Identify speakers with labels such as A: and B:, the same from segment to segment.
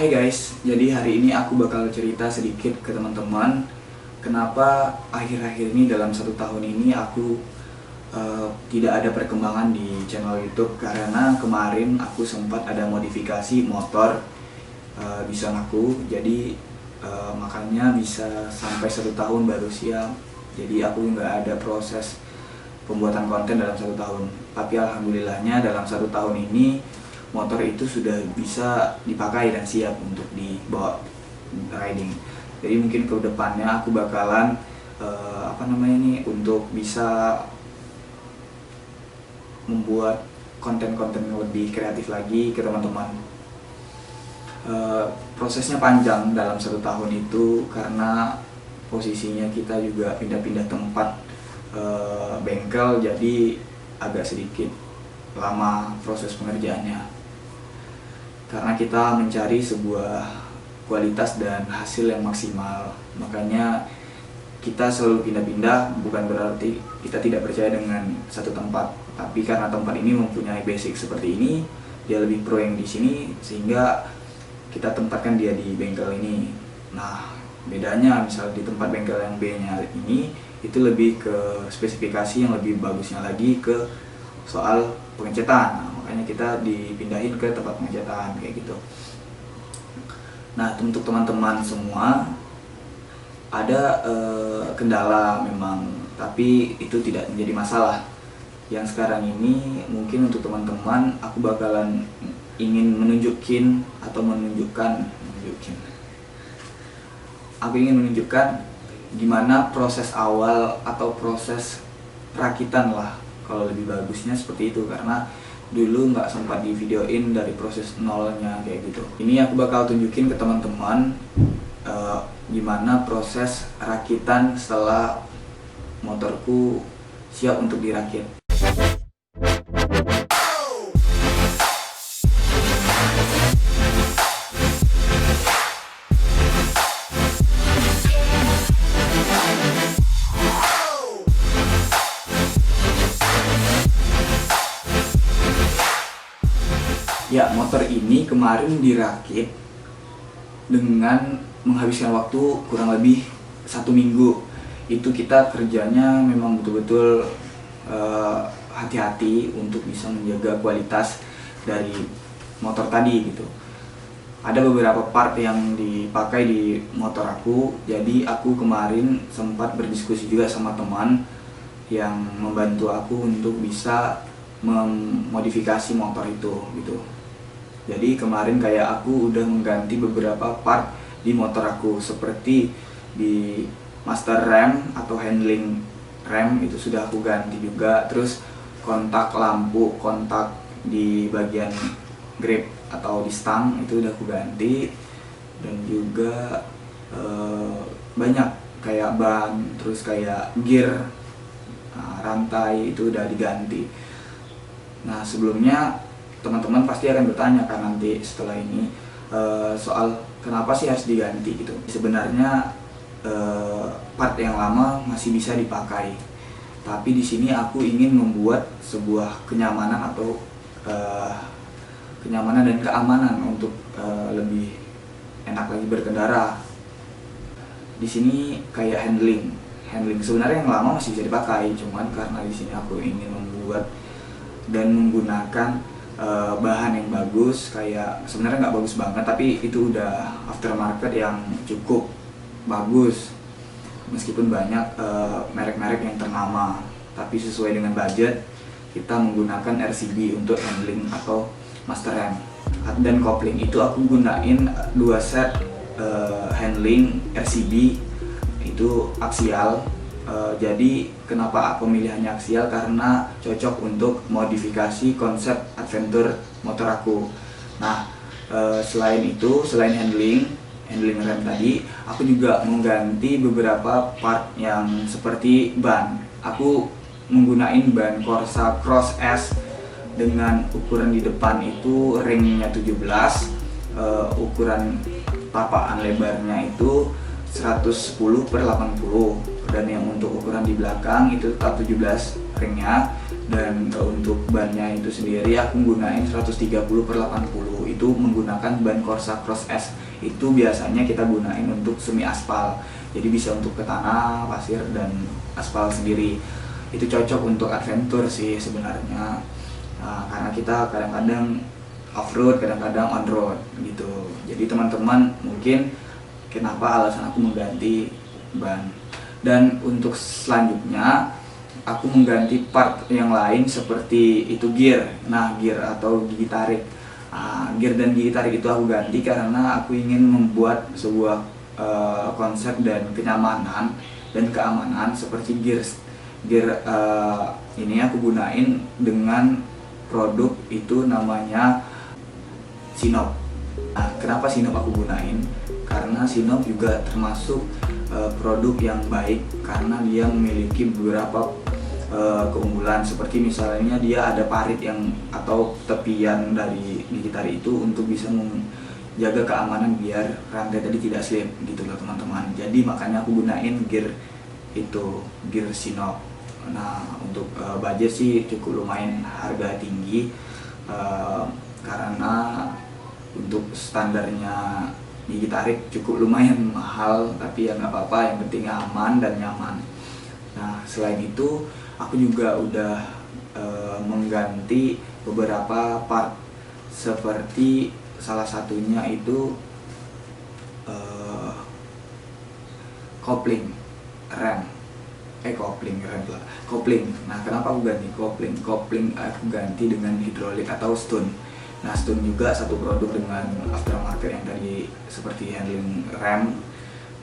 A: Hai guys, jadi hari ini aku bakal cerita sedikit ke teman-teman kenapa akhir-akhir ini dalam 1 tahun ini aku tidak ada perkembangan di channel YouTube. Karena kemarin aku sempat ada modifikasi motor bisa aku, jadi makanya bisa sampai 1 tahun baru siap. Jadi aku nggak ada proses pembuatan konten dalam 1 tahun. Tapi alhamdulillahnya dalam 1 tahun ini motor itu sudah bisa dipakai dan siap untuk dibawa riding. Jadi mungkin ke depannya aku bakalan untuk bisa membuat konten-konten yang lebih kreatif lagi ke teman-teman. Prosesnya panjang dalam 1 tahun itu karena posisinya kita juga pindah-pindah tempat bengkel, jadi agak sedikit lama proses pengerjaannya. Karena kita mencari sebuah kualitas dan hasil yang maksimal, makanya kita selalu pindah-pindah. Bukan berarti kita tidak percaya dengan satu tempat, tapi karena tempat ini mempunyai basic seperti ini, dia lebih pro yang di sini, sehingga kita tempatkan dia di bengkel ini. Nah, bedanya misal di tempat bengkel yang B-nya ini itu lebih ke spesifikasi yang lebih bagusnya lagi ke soal pengecetan. Nah, makanya kita dipindahin ke tempat pengecetan kayak gitu. Nah, untuk teman-teman semua ada kendala memang, tapi itu tidak menjadi masalah. Yang sekarang ini mungkin untuk teman-teman aku bakalan ingin menunjukkan gimana proses awal atau proses perakitan lah, kalau lebih bagusnya seperti itu, karena dulu nggak sempat di videoin dari proses nolnya kayak gitu. Ini aku bakal tunjukin ke teman-teman gimana proses rakitan setelah motorku siap untuk dirakit. Ya, motor ini kemarin dirakit dengan menghabiskan waktu kurang lebih 1 minggu. Itu kita kerjanya memang betul-betul hati-hati untuk bisa menjaga kualitas dari motor tadi gitu. Ada beberapa part yang dipakai di motor aku, jadi aku kemarin sempat berdiskusi juga sama teman yang membantu aku untuk bisa memodifikasi motor itu gitu. Jadi kemarin kayak aku udah mengganti beberapa part di motor aku, seperti di master rem atau handling rem itu sudah aku ganti juga. Terus kontak lampu, kontak di bagian grip atau di stang itu udah aku ganti. Dan juga banyak kayak ban, terus kayak gear, rantai itu udah diganti. Nah, sebelumnya teman-teman pasti akan bertanya kan nanti setelah ini soal kenapa sih harus diganti gitu. Sebenarnya part yang lama masih bisa dipakai, tapi di sini aku ingin membuat sebuah kenyamanan atau kenyamanan dan keamanan untuk lebih enak lagi berkendara. Di sini kayak handling sebenarnya yang lama masih bisa dipakai, cuman karena di sini aku ingin membuat dan menggunakan bahan yang bagus, kayak sebenarnya nggak bagus banget, tapi itu udah aftermarket yang cukup bagus. Meskipun banyak merek-merek yang ternama, tapi sesuai dengan budget kita menggunakan RCB untuk handling atau master rem. Dan kopling itu aku gunain 2 set handling RCB itu aksial. Jadi kenapa pemilihannya aksial? Karena cocok untuk modifikasi konsep adventure motor aku. Nah, selain handling rem tadi, aku juga mengganti beberapa part yang seperti ban. Aku menggunakan ban Corsa Cross S dengan ukuran di depan itu ringnya 17, ukuran tapaan lebarnya itu 110/80, dan yang untuk ukuran di belakang itu tetap 17 ringnya, Dan untuk bannya itu sendiri aku gunain 130/80, itu menggunakan ban Corsa Cross S. Itu biasanya kita gunain untuk semi aspal, jadi bisa untuk ke tanah, pasir, dan aspal sendiri. Itu cocok untuk adventure sih sebenarnya, karena kita kadang-kadang off-road, kadang-kadang on-road gitu. Jadi teman-teman mungkin kenapa alasan aku mengganti ban. Dan untuk selanjutnya aku mengganti part yang lain seperti itu gear. Nah, gear atau gigi tarik. Gear dan gigi tarik itu aku ganti karena aku ingin membuat sebuah konsep dan kenyamanan dan keamanan seperti gear. Gear ini aku gunain dengan produk itu namanya Sinop. Nah, kenapa Sinop aku gunain? Karena Sinop juga termasuk produk yang baik karena dia memiliki beberapa keunggulan, seperti misalnya dia ada parit yang atau tepian dari gigi tarik itu untuk bisa menjaga keamanan biar rantai tadi tidak slip gitu loh teman-teman. Jadi makanya aku gunain gear itu, gear Sinop. Nah, untuk budget sih cukup lumayan harga tinggi, karena untuk standarnya gigi tarik cukup lumayan mahal, tapi ya nggak apa-apa, yang penting aman dan nyaman. Nah, selain itu aku juga udah mengganti beberapa part, seperti salah satunya itu kopling rem. Kopling. Nah, kenapa aku ganti kopling? Kopling aku ganti dengan hidrolik atau stun. Nah, stun juga satu produk dengan aftermarket yang tadi seperti handling rem,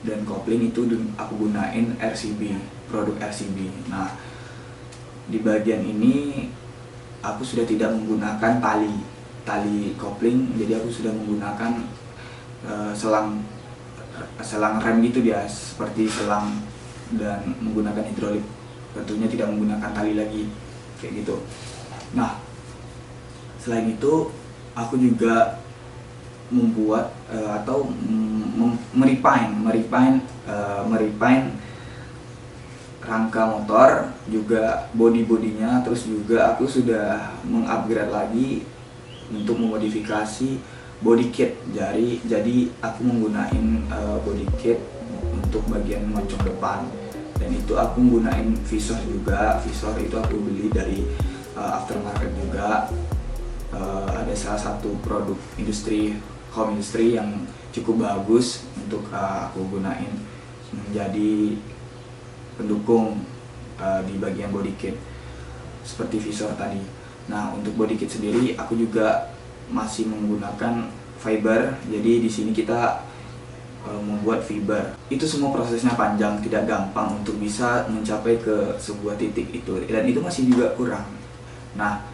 A: dan kopling itu aku gunain RCB, produk RCB. Nah, di bagian ini aku sudah tidak menggunakan tali kopling, jadi aku sudah menggunakan selang rem gitu dia, seperti selang, dan menggunakan hidrolik, tentunya tidak menggunakan tali lagi kayak gitu. Nah, selain itu aku juga membuat atau merepine rangka motor, juga bodinya, terus juga aku sudah mengupgrade lagi untuk memodifikasi body kit. Jadi aku menggunakan body kit untuk bagian moncong depan, dan itu aku menggunakan visor juga. Visor itu aku beli dari aftermarket juga. Ada salah satu produk home industry yang cukup bagus untuk aku gunain menjadi pendukung di bagian body kit seperti visor tadi. Nah, untuk body kit sendiri aku juga masih menggunakan fiber. Jadi di sini kita membuat fiber. Itu semua prosesnya panjang, tidak gampang untuk bisa mencapai ke sebuah titik itu, dan itu masih juga kurang. Nah,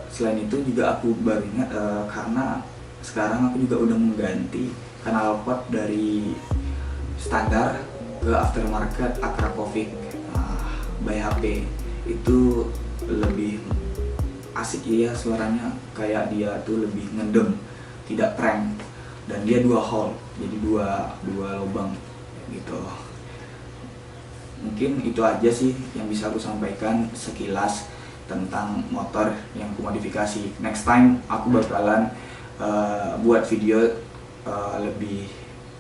A: selain itu juga aku baru ingat, karena sekarang aku juga udah mengganti knalpot dari standar ke aftermarket Akrapovic by HP. Itu lebih asik ya suaranya, kayak dia tuh lebih ngedem, tidak prank, dan dia 2 hole, jadi dua lubang gitu. Mungkin itu aja sih yang bisa aku sampaikan sekilas tentang motor yang kumodifikasi. Next time aku bakalan buat video lebih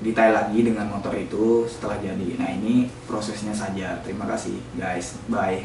A: detail lagi dengan motor itu setelah jadi. Nah, ini prosesnya saja. Terima kasih guys, bye.